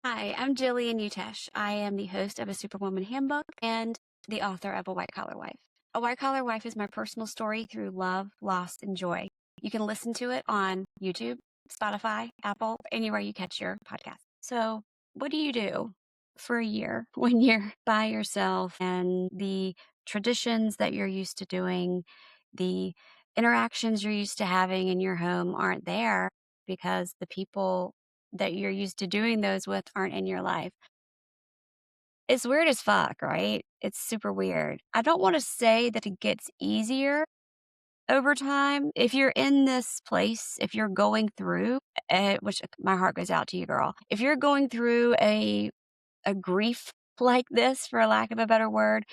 Hi, I'm Gillian Utesch. I am the host of a Superwoman Handbook and the author of A White Collar Wife. A White Collar Wife is my personal story through love, loss, and joy. You can listen to it on YouTube, Spotify, Apple, anywhere you catch your podcast. So, what do you do for a year when you're by yourself and the traditions that you're used to doing, the interactions you're used to having in your home aren't there because the people that you're used to doing those with aren't in your life? It's weird as fuck, right? It's super weird. I don't want to say that it gets easier over time. If you're in this place, if you're going through, which my heart goes out to you, girl. If you're going through a grief like this, for lack of a better word,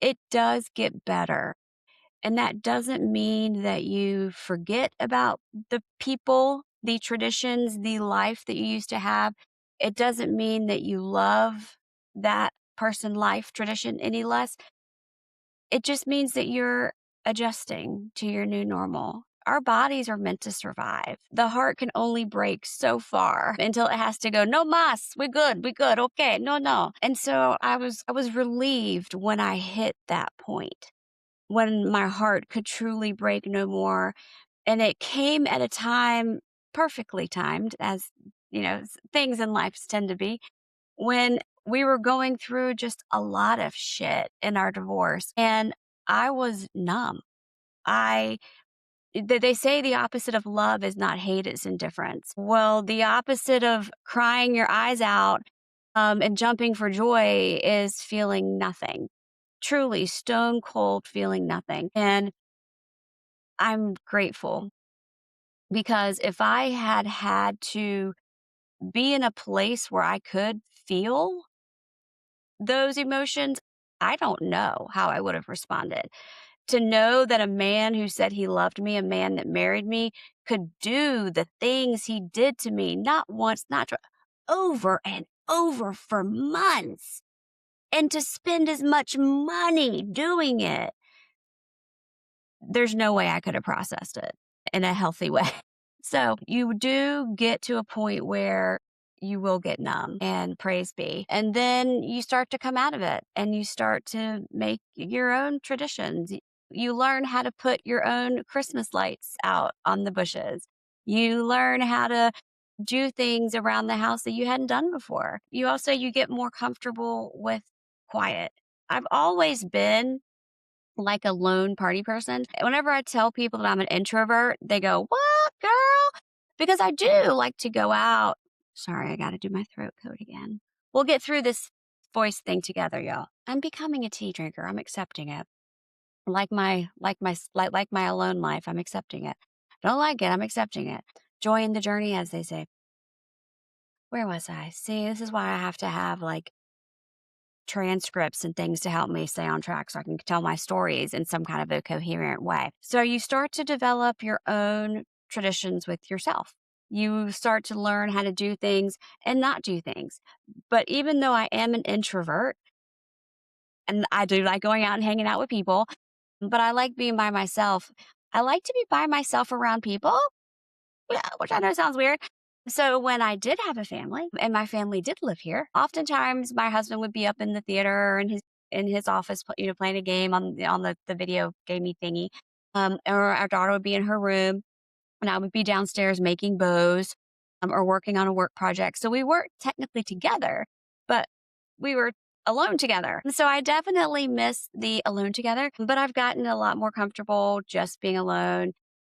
it does get better. And that doesn't mean that you forget about the people, the traditions, the life that you used to have. It doesn't mean that you love that person, life, tradition any less. It just means that you're adjusting to your new normal. Our bodies are meant to survive. The heart can only break so far until it has to go, no mas, we good, okay, no, no. And so I was relieved when I hit that point, when my heart could truly break no more. And it came at a time perfectly timed, as things in life tend to be, when we were going through just a lot of shit in our divorce. And I was numb. I they say the opposite of love is not hate, it's indifference. Well, the opposite of crying your eyes out and jumping for joy is feeling nothing, truly stone cold feeling nothing. And I'm grateful because if I had had to be in a place where I could feel those emotions, I don't know how I would have responded. To know that a man who said he loved me, a man that married me, could do the things he did to me, not once, not twice, over and over for months, and to spend as much money doing it, there's no way I could have processed it in a healthy way. So you do get to a point where you will get numb, and praise be. And then you start to come out of it and you start to make your own traditions. You learn how to put your own Christmas lights out on the bushes. You learn how to do things around the house that you hadn't done before. You get more comfortable with quiet. I've always been like a lone party person. Whenever I tell people that I'm an introvert, they go, "What, girl?" Because I do like to go out. Sorry, I got to do my throat coat again. We'll get through this voice thing together, y'all. I'm becoming a tea drinker. I'm accepting it. Like my alone life, I'm accepting it. Don't like it, I'm accepting it. Joy in the journey, as they say. Where was I? See, this is why I have to have like transcripts and things to help me stay on track so I can tell my stories in some kind of a coherent way. So you start to develop your own traditions with yourself. You start to learn how to do things and not do things. But even though I am an introvert and I do like going out and hanging out with people, but I like being by myself. I like to be by myself around people, yeah, which I know sounds weird. So when I did have a family and my family did live here, oftentimes my husband would be up in the theater and in his office, playing a game on the video gamey thingy. Or our daughter would be in her room and I would be downstairs making bows, or working on a work project. So we weren't technically together, but we were alone together. And so I definitely miss the alone together, but I've gotten a lot more comfortable just being alone.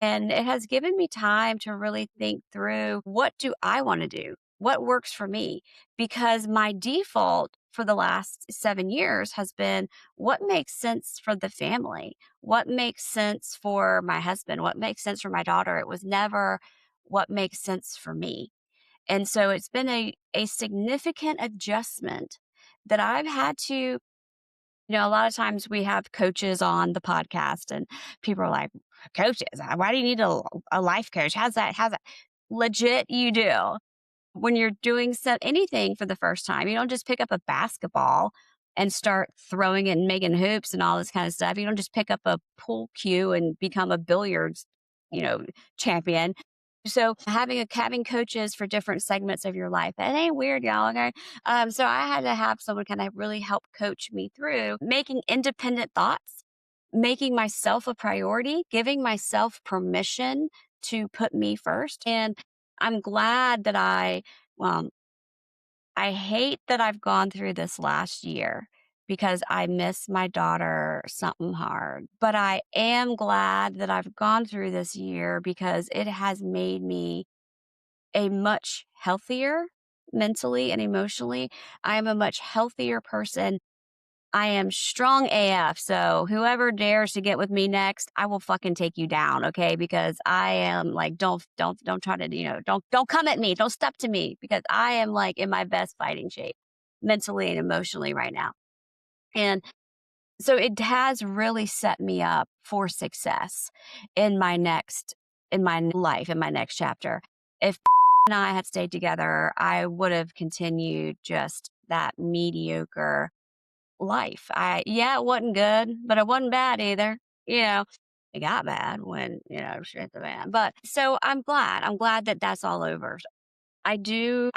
And it has given me time to really think through, what do I want to do? What works for me? Because my default for the last 7 years has been, what makes sense for the family? What makes sense for my husband? What makes sense for my daughter? It was never what makes sense for me. And so it's been a significant adjustment that I've had to, a lot of times we have coaches on the podcast and people are like, coaches, why do you need a life coach? How's that? How's that? Legit, you do. When you're doing anything for the first time, you don't just pick up a basketball and start throwing it and making hoops and all this kind of stuff. You don't just pick up a pool cue and become a billiards, you know, champion. So having coaches for different segments of your life, it ain't weird, y'all. Okay. So I had to have someone kind of really help coach me through making independent thoughts, making myself a priority, giving myself permission to put me first. And I'm glad that well, I hate that I've gone through this last year because I miss my daughter something hard. But I am glad that I've gone through this year because it has made me a much healthier mentally and emotionally. I am a much healthier person. I am strong AF. So whoever dares to get with me next, I will fucking take you down, okay? Because I am like, don't try to, don't come at me, don't step to me, because I am like in my best fighting shape, mentally and emotionally right now. And so it has really set me up for success in my life, in my next chapter. If and I had stayed together, I would have continued just that mediocre life. Yeah, it wasn't good, but it wasn't bad either. You know, it got bad when, shit hit the fan. But so I'm glad. I'm glad that that's all over. I do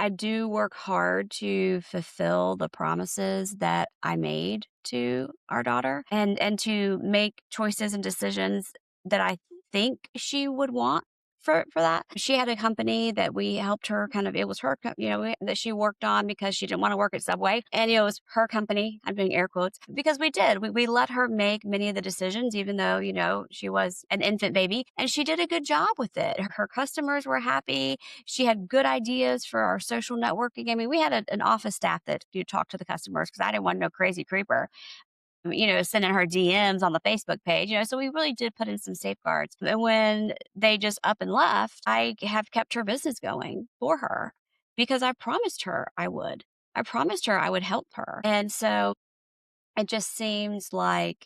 work hard to fulfill the promises that I made to our daughter, and to make choices and decisions that I think she would want for that. She had a company that we helped her kind of, it was her, that she worked on because she didn't want to work at Subway. And it was her company. I'm doing air quotes because we let her make many of the decisions, even though, she was an infant baby, and she did a good job with it. Her customers were happy. She had good ideas for our social networking. I mean, we had an office staff that you talk to the customers because I didn't want no crazy creeper, sending her DMs on the Facebook page, so we really did put in some safeguards. And when they just up and left, I have kept her business going for her because I promised her I would. I promised her I would help her. And so it just seems like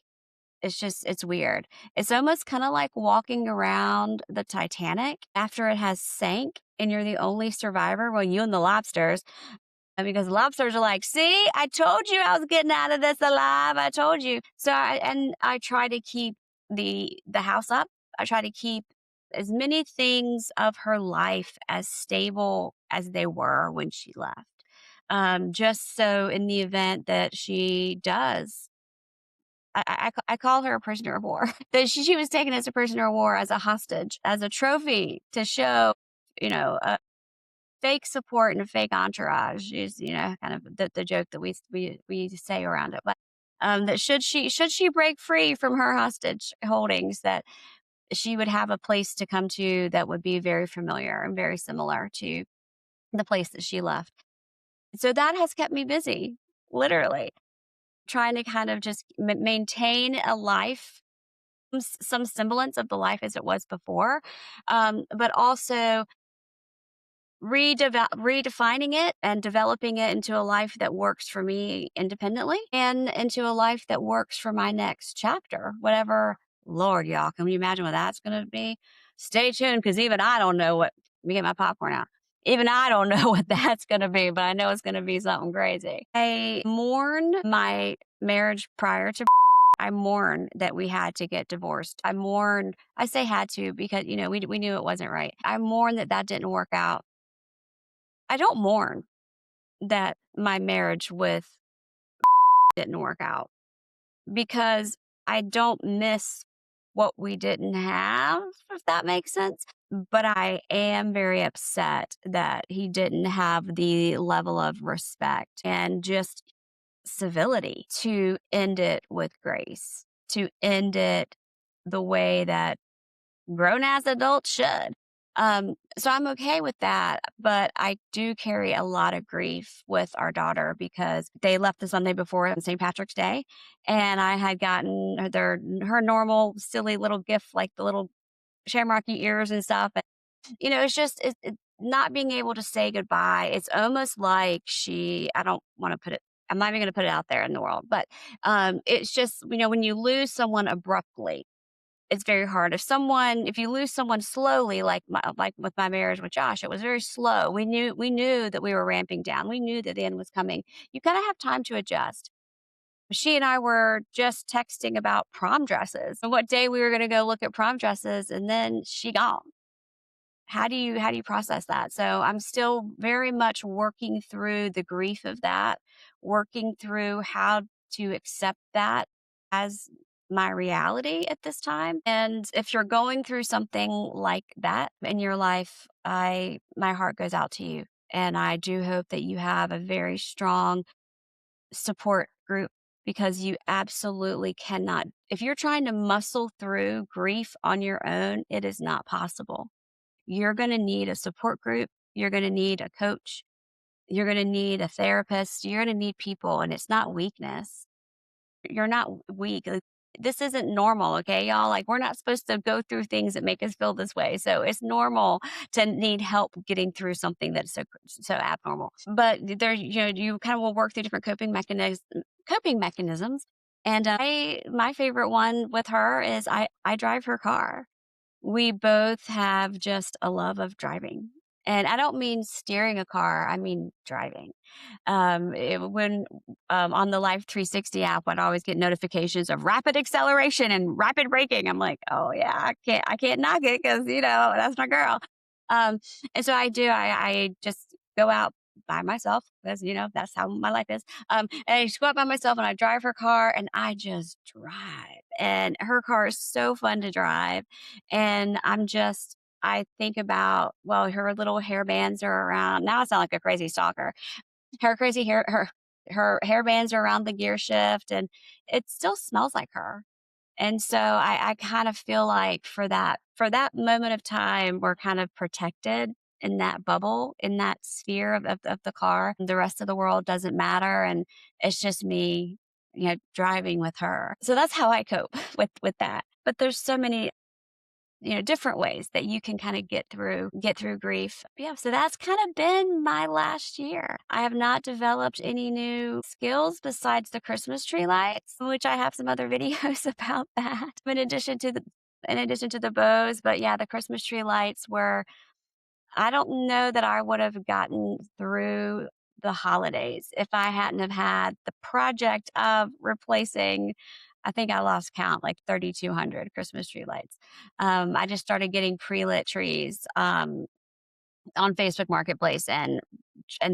it's weird. It's almost kind of like walking around the Titanic after it has sank and you're the only survivor. Well, you and the lobsters, because lobsters are like, see, I told you I was getting out of this alive. I told you. So I try to keep the house up. I try to keep as many things of her life as stable as they were when she left. Just so in the event that she does, I call her a prisoner of war. That she was taken as a prisoner of war, as a hostage, as a trophy to show, a fake support and a fake entourage is, kind of the joke that we say around it. But that should she break free from her hostage holdings, that she would have a place to come to that would be very familiar and very similar to the place that she left. So that has kept me busy, literally trying to kind of just maintain a life, some semblance of the life as it was before, but also redefining it and developing it into a life that works for me independently and into a life that works for my next chapter, whatever. Lord, y'all, can you imagine what that's going to be? Stay tuned, because even I don't know what. Let me get my popcorn out. Even I don't know what that's going to be, but I know it's going to be something crazy. I mourn my marriage prior to. I mourn that we had to get divorced. I say had to because, we knew it wasn't right. I mourn that that didn't work out. I don't mourn that my marriage with didn't work out, because I don't miss what we didn't have, if that makes sense. But I am very upset that he didn't have the level of respect and just civility to end it with grace, to end it the way that grown ass adults should. So I'm okay with that, but I do carry a lot of grief with our daughter because they left the Sunday before St. Patrick's Day, and I had gotten her normal silly little gift, like the little shamrocky ears and stuff. And, it's just not being able to say goodbye. It's almost like I don't want to put it. I'm not even going to put it out there in the world, but it's just, when you lose someone abruptly, it's very hard. If you lose someone slowly, like with my marriage with Josh, it was very slow. We knew that we were ramping down. We knew that the end was coming. You kind of have time to adjust. She and I were just texting about prom dresses and what day we were going to go look at prom dresses, and then she gone. how do you process that? So I'm still very much working through the grief of that, working through how to accept that as my reality at this time. And if you're going through something like that in your life, I my heart goes out to you. And I do hope that you have a very strong support group because you absolutely cannot. If you're trying to muscle through grief on your own, it is not possible. You're going to need a support group. You're going to need a coach. You're going to need a therapist. You're going to need people, and it's not weakness. You're not weak. This isn't normal, okay, y'all? Like, we're not supposed to go through things that make us feel this way. So it's normal to need help getting through something that's so abnormal. But there, you kind of will work through different coping mechanisms. And my favorite one with her is I drive her car. We both have just a love of driving. And I don't mean steering a car, I mean driving. When on the Life 360 app, I'd always get notifications of rapid acceleration and rapid braking. I'm like, oh yeah, I can't knock it because that's my girl. Um, and so I do. I just go out by myself because that's how my life is. And I just go out by myself and I drive her car and I just drive. And her car is so fun to drive. And I think about, well, her little hair bands are around. Now I sound like a crazy stalker. Her crazy her hair bands are around the gear shift and it still smells like her. And so I kind of feel like for that moment of time, we're kind of protected in that bubble, in that sphere of the car. The rest of the world doesn't matter. And it's just me, driving with her. So that's how I cope with that. But there's so many different ways that you can kind of get through grief. Yeah, so that's kind of been my last year. I have not developed any new skills besides the Christmas tree lights, which I have some other videos about that. In addition to the bows, but yeah, the Christmas tree lights were I don't know that I would have gotten through the holidays if I hadn't have had the project of replacing, I think I lost count, like 3,200 Christmas tree lights. I just started getting pre-lit trees on Facebook Marketplace and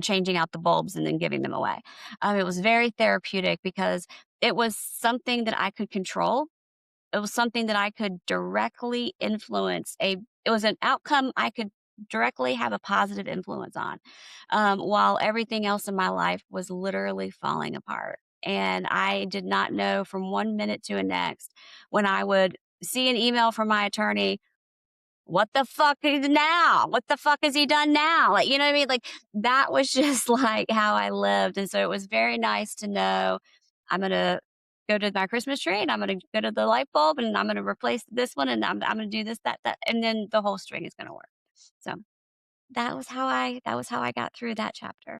changing out the bulbs and then giving them away. It was very therapeutic because it was something that I could control. It was something that I could directly influence. It was an outcome I could directly have a positive influence on, while everything else in my life was literally falling apart. And I did not know from one minute to the next when I would see an email from my attorney, what the fuck is now? What the fuck has he done now? Like, you know what I mean? Like, that was just like how I lived. And so it was very nice to know I'm going to go to my Christmas tree and I'm going to go to the light bulb and I'm going to replace this one and I'm going to do this, that. And then the whole string is going to work. So that was how I got through that chapter.